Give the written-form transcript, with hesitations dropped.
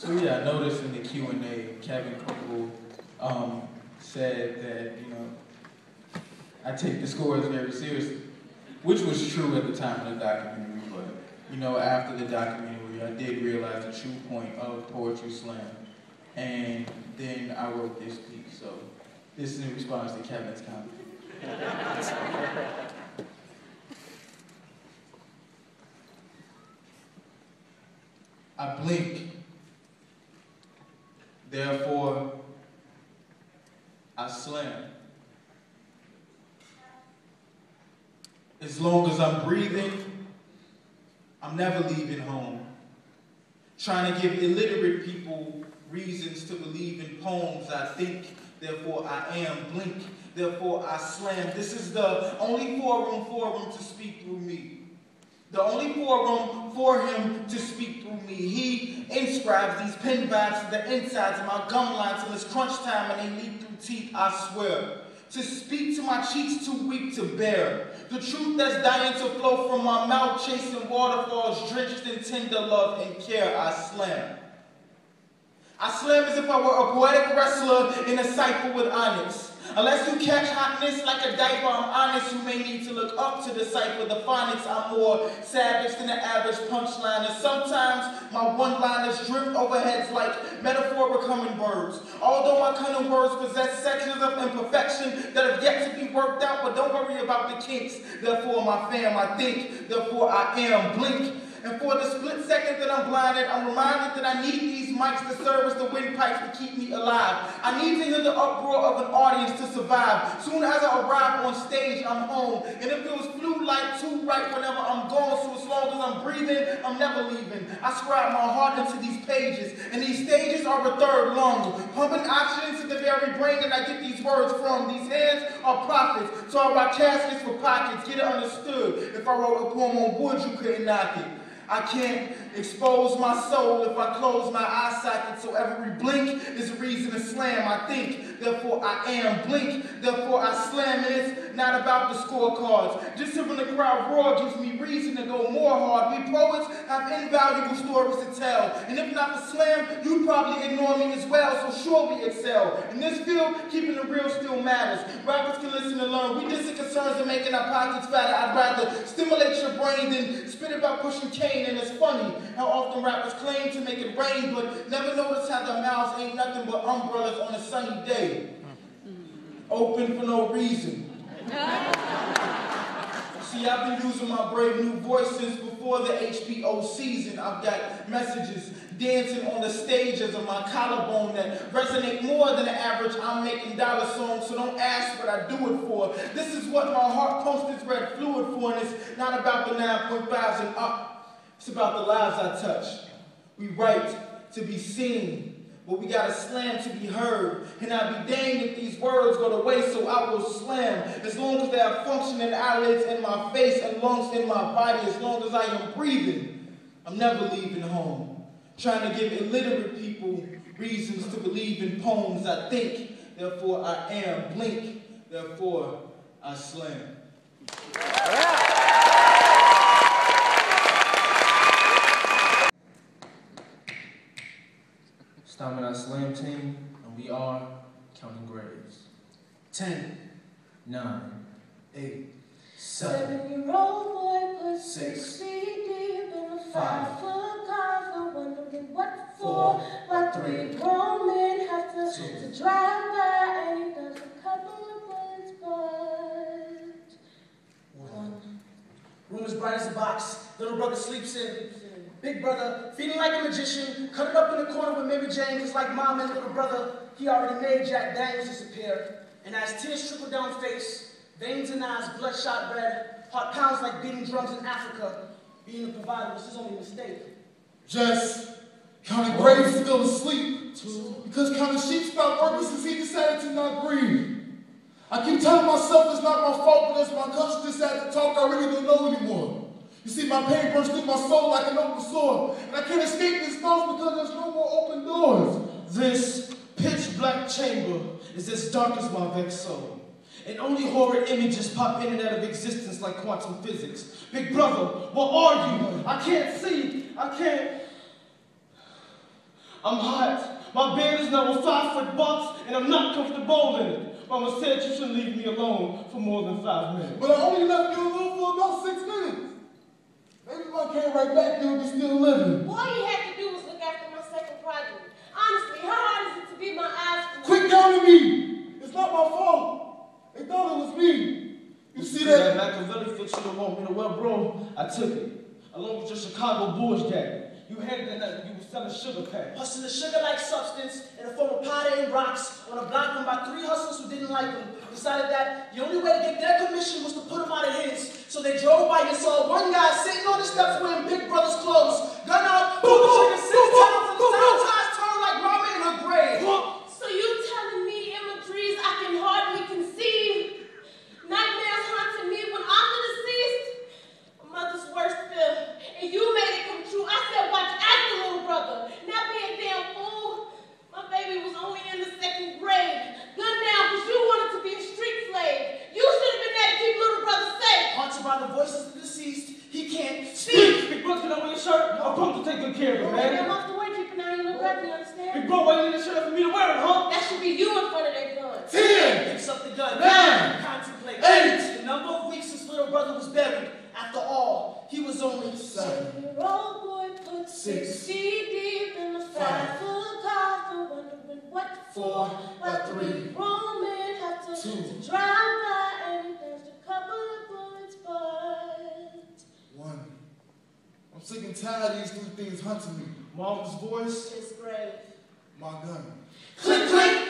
So yeah, I noticed in the Q&A, Kevin Coble said that, you know, I take the scores very seriously, which was true at the time of the documentary, but, you know, after the documentary, I did realize the true point of Poetry Slam, and then I wrote this piece, so this is in response to Kevin's comment. I blink, therefore I slam. As long as I'm breathing, I'm never leaving home. Trying to give illiterate people reasons to believe in poems. I think, therefore I am. Blink, therefore I slam. This is the only forum to speak through me. The only forum for him to speak through me. He inscribes these pen vibes to the insides of my gum lines till it's crunch time and they leak through teeth, I swear. To speak to my cheeks too weak to bear. The truth that's dying to flow from my mouth, chasing waterfalls drenched in tender love and care, I slam. I slam as if I were a poetic wrestler in a cypher with onyx. Unless you catch hotness like a diaper, I'm honest, you may need to look up to the cipher. The phonics, I'm more savage than the average punchliner. Sometimes my one-liners drift over heads like metaphor becoming birds. Although my cunning words possess sections of imperfection that have yet to be worked out, but don't worry about the kinks. Therefore, my fam, I think, therefore I am. Blink. And for the split second that I'm blinded, I'm reminded that I need these mics to serve as the windpipes to keep me alive. I need to hear the uproar of an audience to survive. Soon as I arrive on stage, I'm home. And it feels flu-like too right whenever I'm gone. So as long as I'm breathing, I'm never leaving. I scribe my heart into these pages. And these stages are a third lung, pumping oxygen to the very brain that I get these words from. These hands are prophets. So I write caskets for pockets. Get it understood. If I wrote a poem on wood, you couldn't knock it. I can't expose my soul if I close my eye socket, so every blink is a reason to slam. I think, therefore I am. Blink, therefore I slam. And it's not about the scorecards. Just hearing the crowd roar gives me reason to go more hard. We poets have invaluable stories to tell. And if not the slam, you'd probably ignore me as well, so sure we excel. In this field, keeping it real still matters. Rappers can listen and learn. We distant concerns of making our pockets fatter. I'd rather stimulate your brain than spit about pushing cane. And it's funny how often rappers claim to make it rain, but never notice how their mouths ain't nothing but umbrellas on a sunny day. Open for no reason. See, I've been using my brave new voice since before the HBO season. I've got messages dancing on the stages of my collarbone that resonate more than the average I'm making dollar songs, so don't ask what I do it for. This is what my heart pumps this red fluid for, and it's not about the 9.5s and up. It's about the lives I touch. We write to be seen, but we gotta slam to be heard. And I'd be danged if these words go to waste, so I will slam. As long as there are functioning eyelids in my face and lungs in my body, as long as I am breathing, I'm never leaving home. Trying to give illiterate people reasons to believe in poems. I think, therefore I am. Blink, therefore I slam. Steinmenauts Slam Team, and we are counting graves. 10, 9, 8, 7. 7-year-old boy put 6 feet deep in a 5 5-foot coffin, wondering what for. Why 3 grown men have to drive by, and he does a couple of bullets, but 1. Room as bright as a box. Little brother sleeps in. Big brother, feeling like a magician, cut it up in the corner with Mary Jane, cause like mom and little brother, he already made Jack Daniels disappear. And as tears trickle down face, veins in eyes, bloodshot red, heart pounds like beating drums in Africa, being a provider was his only mistake. Just counting graves still asleep, because counting sheep stopped working since he decided to not breathe. I keep telling myself it's not my fault, but it's my cousin decided to talk, I really don't know anymore. You see, my pain burns through my soul like an open sore, and I can't escape this thought because there's no more open doors. This pitch black chamber is as dark as my vexed soul, and only horrid images pop in and out of existence like quantum physics. Big brother, what are you? I can't see, I I'm hot. My bed is now a 5-foot box, and I'm not comfortable in it. Mama said you shouldn't leave me alone for more than 5 minutes. But I only left you alone for about 6 minutes. Maybe if I came right back, you'd be still living. All you had to do was look after my second project. Honestly, how hard is it to be my eyes for Quit counting me. It's not my fault. They thought it was me. You see that? Machiavelli fix you don't want me to wear, bro. I took it. Along with your Chicago Bulls jacket. You had that night when you were selling sugar packs. Hustling a sugar-like substance in the form of powder and rocks on a block run by 3 hustlers who didn't like him. Decided that the only way to get their commission was to put him out of his. So they drove by and saw one guy sitting on the steps wearing Big Brother's clothes. Gun out, pull the trigger 6 times, and the sound turned like Mama in her grave. So you telling me imageries I can hardly conceive? Nightmares haunted me when I'm the deceased? A mother's worst fear, and you made it come true. I said watch after, little brother. Not be a damn fool. My baby was only in the 2nd grade. Gunned down because you wanted to be a street slave. You should have been there to keep little brother safe. Haunted by the voices of the deceased, he can't speak. Big Brother, can I wear your shirt? I'm pumped to take good care of it, Maybe I'm man. off the way keeping out your little brother, you understand? Big Bro, why you need a shirt for me to wear it, huh? That should be you in front of that gun. 10, Picks up the gun. 9, Contemplate. 8. The number of weeks since little brother was buried. After all, he was only 7. 7-year-old boy put 60 deep in the 5-foot coffin, wondering what 4, what 3, 3 grown men have to 2, drive by, and he danced a couple of bullets, but 1. I'm sick and tired of these new things hunting me. Mama's voice. his grave. My gun. Click, click.